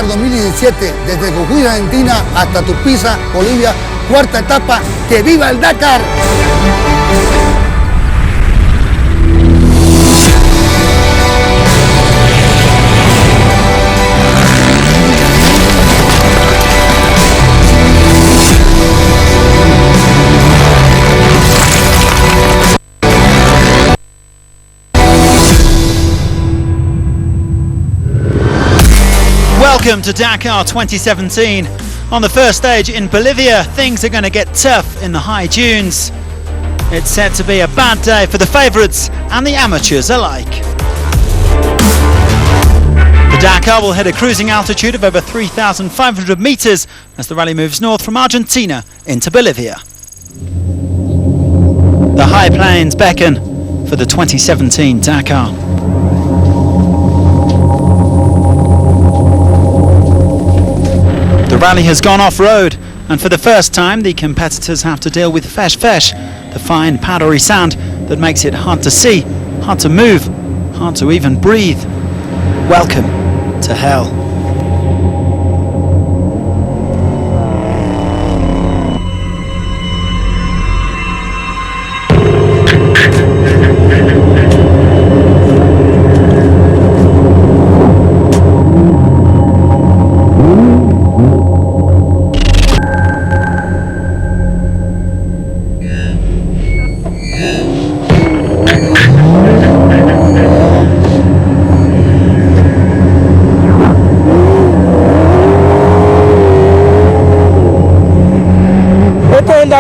Dakar 2017, desde Jujuy, Argentina, hasta Tupiza, Bolivia, cuarta etapa. ¡Que viva el Dakar! Welcome to Dakar 2017. On the first stage in Bolivia, things are going to get tough in the high dunes. It's set to be a bad day for the favourites and the amateurs alike. The Dakar will hit a cruising altitude of over 3,500 metres as the rally moves north from Argentina into Bolivia. The high plains beckon for the 2017 Dakar. The rally has gone off-road, and for the first time the competitors have to deal with fesh, the fine powdery sand that makes it hard to see, hard to move, hard to even breathe. Welcome to hell.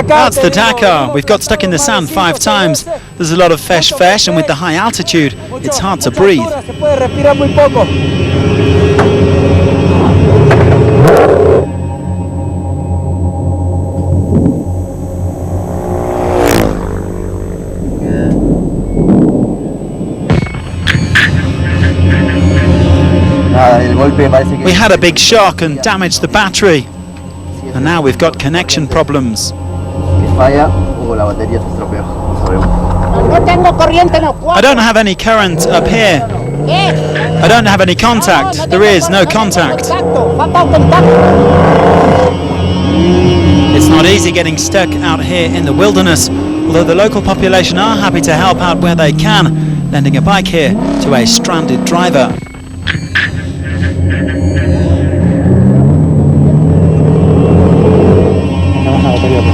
That's the Dakar. We've got stuck in the sand 5 times. There's a lot of fesh, and with the high altitude, it's hard to breathe. We had a big shock and damaged the battery, and now we've got connection problems. I don't have any current up here. I don't have any contact. There is no contact. It's not easy getting stuck out here in the wilderness, although the local population are happy to help out where they can, lending a bike here to a stranded driver.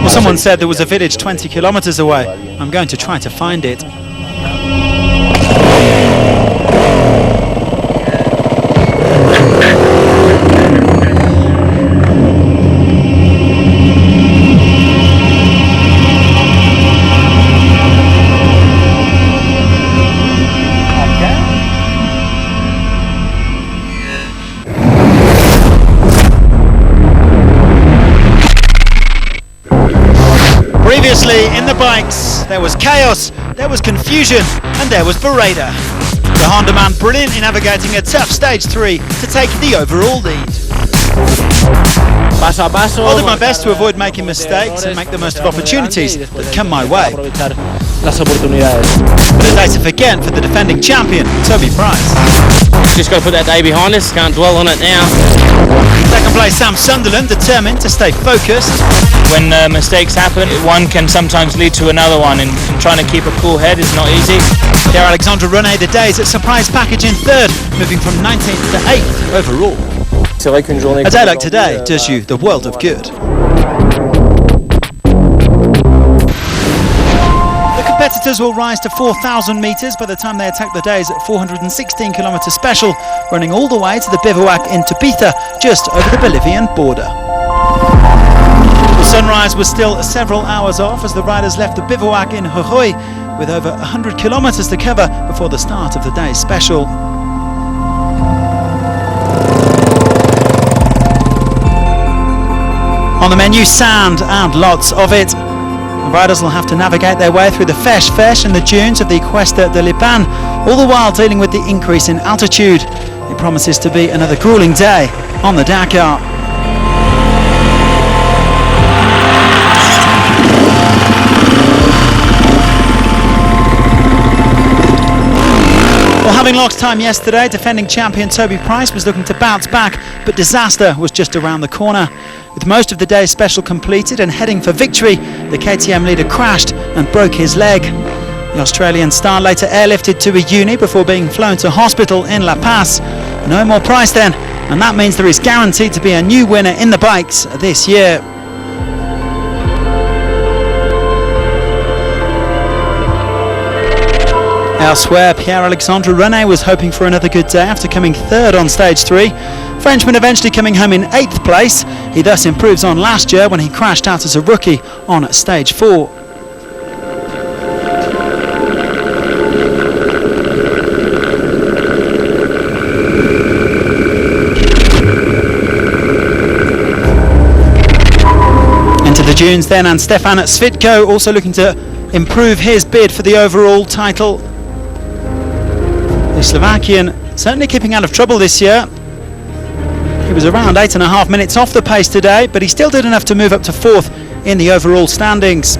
Well, someone said there was a village 20 kilometers away. I'm going to try to find it. Previously in the bikes, there was chaos, there was confusion, and there was Beretta. The Honda man brilliantly navigating a tough stage 3 to take the overall lead. I'll do my best to avoid making mistakes and make the most of opportunities that come my way. But a day to forget for the defending champion, Toby Price. Just got to put that day behind us, can't dwell on it now. Second place Sam Sunderland, determined to stay focused. When mistakes happen, one can sometimes lead to another one, and trying to keep a cool head is not easy. Pierre-Alexandre René, the day's surprise package in 3rd, moving from 19th to 8th overall. A day like today does you the world of good. The competitors will rise to 4,000 metres by the time they attack the day's 416 kilometre special, running all the way to the bivouac in Tupiza, just over the Bolivian border. The sunrise was still several hours off as the riders left the bivouac in Jujuy, with over 100 kilometres to cover before the start of the day's special. On the menu, sand and lots of it. The riders will have to navigate their way through the fesh and the dunes of the Cuesta de Lipan, all the while dealing with the increase in altitude. It promises to be another grueling day on the Dakar. Well, having Following lost time yesterday, defending champion Toby Price was looking to bounce back, but disaster was just around the corner. With most of the day's special completed and heading for victory, the KTM leader crashed and broke his leg. The Australian star later airlifted to a uni before being flown to hospital in La Paz. No more Price then, and that means there is guaranteed to be a new winner in the bikes this year. Elsewhere, Pierre-Alexandre René was hoping for another good day after coming third on stage 3. Frenchman eventually coming home in 8th place. He thus improves on last year when he crashed out as a rookie on stage 4. Into the dunes then, and Stefan Svitko also looking to improve his bid for the overall title. The Slovakian certainly keeping out of trouble this year. He was around 8.5 minutes off the pace today, but he still did enough to move up to 4th in the overall standings.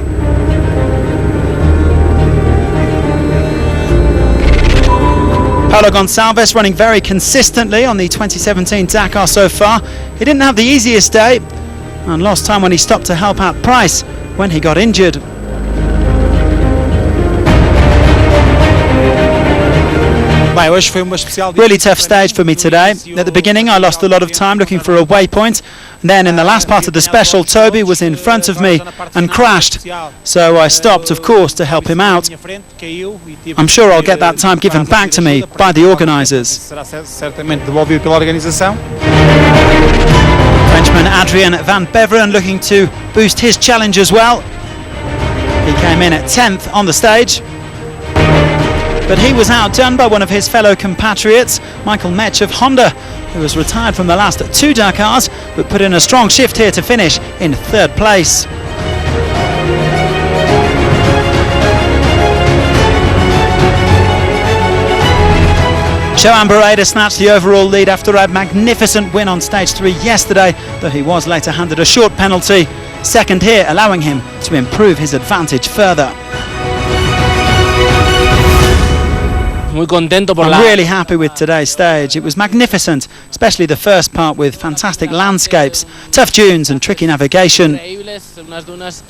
Paulo Gonçalves running very consistently on the 2017 Dakar so far. He didn't have the easiest day and lost time when he stopped to help out Price when he got injured. Really tough stage for me today. At the beginning I lost a lot of time looking for a waypoint, and then in the last part of the special Toby was in front of me and crashed, so I stopped of course to help him out. I'm sure I'll get that time given back to me by the organisers. Frenchman Adrien van Beveren looking to boost his challenge as well. He came in at 10th on the stage, but he was outdone by one of his fellow compatriots, Michael Metsch of Honda, who was retired from the last 2 Dakars, but put in a strong shift here to finish in 3rd place. Joan Barreda snatched the overall lead after a magnificent win on stage 3 yesterday, though he was later handed a short penalty. 2nd here, allowing him to improve his advantage further. I'm really happy with today's stage. It was magnificent, especially the first part with fantastic landscapes, tough dunes and tricky navigation.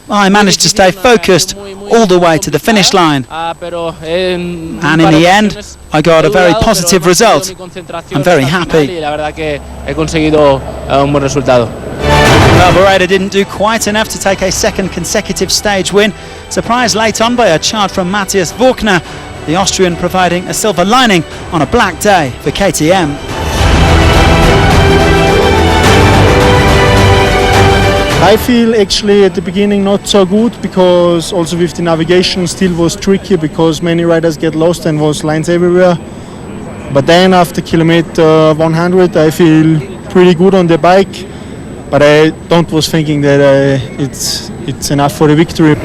I managed to stay focused all the way to the finish line, and in the end I got a very positive result. I'm very happy. Well, Barreda didn't do quite enough to take a 2nd consecutive stage win, surprised late on by a charge from Matthias Vorkner, the Austrian providing a silver lining on a black day for KTM. I feel actually at the beginning not so good, because also with the navigation still was tricky because many riders get lost and was lines everywhere. But then after kilometer 100 I feel pretty good on the bike, but I was thinking that it's enough for a victory.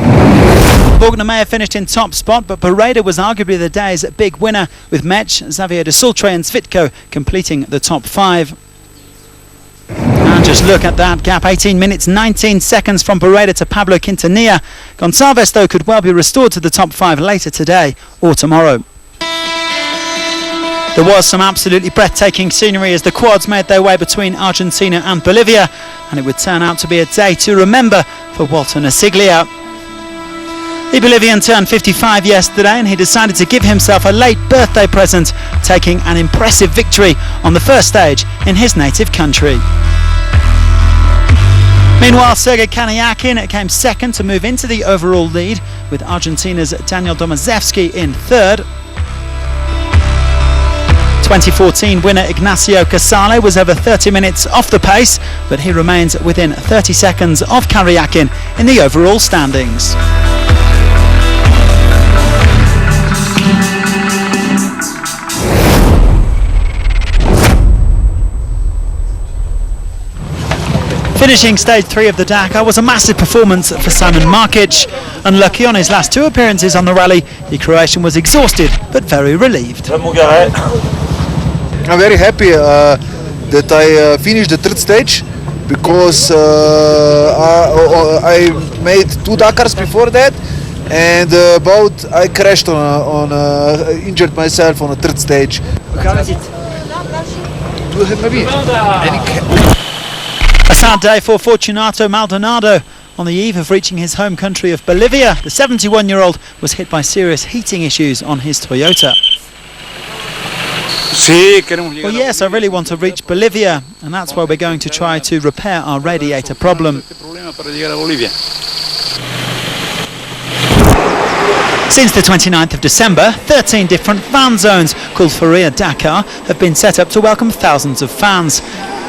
Vorkner may have finished in top spot, but Barreda was arguably the day's big winner, with Metsch, Xavier de Sultre and Svitko completing the top 5. And just look at that gap, 18 minutes 19 seconds from Barreda to Pablo Quintanilla. Gonçalves though could well be restored to the top 5 later today or tomorrow. There was some absolutely breathtaking scenery as the quads made their way between Argentina and Bolivia, and it would turn out to be a day to remember for Walter Nasiglia. The Bolivian turned 55 yesterday, and he decided to give himself a late birthday present, taking an impressive victory on the first stage in his native country. Meanwhile, Sergej Kaniakin came 2nd to move into the overall lead, with Argentina's Daniel Domazevski in 3rd. 2014 winner Ignacio Casale was over 30 minutes off the pace, but he remains within 30 seconds of Kaniakin in the overall standings. Finishing stage 3 of the Dakar was a massive performance for Simon Markic. Unlucky on his last 2 appearances on the rally, the Croatian was exhausted but very relieved. I'm very happy that I finished the 3rd stage, because I made 2 Dakars before that, and I crashed injured myself on the third stage. A sad day for Fortunato Maldonado. On the eve of reaching his home country of Bolivia, the 71-year-old was hit by serious heating issues on his Toyota. Well, yes, I really want to reach Bolivia, and that's why we're going to try to repair our radiator problem. Since the 29th of December, 13 different fan zones called Feria Dakar have been set up to welcome thousands of fans.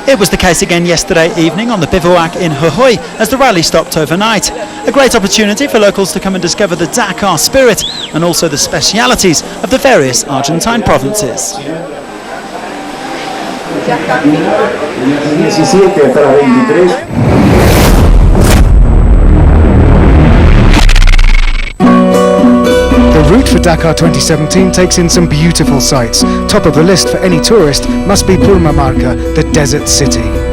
It was the case again yesterday evening on the bivouac in Jujuy as the rally stopped overnight. A great opportunity for locals to come and discover the Dakar spirit and also the specialities of the various Argentine provinces. The route for Dakar 2017 takes in some beautiful sights. Top of the list for any tourist must be Purmamarca, the desert city.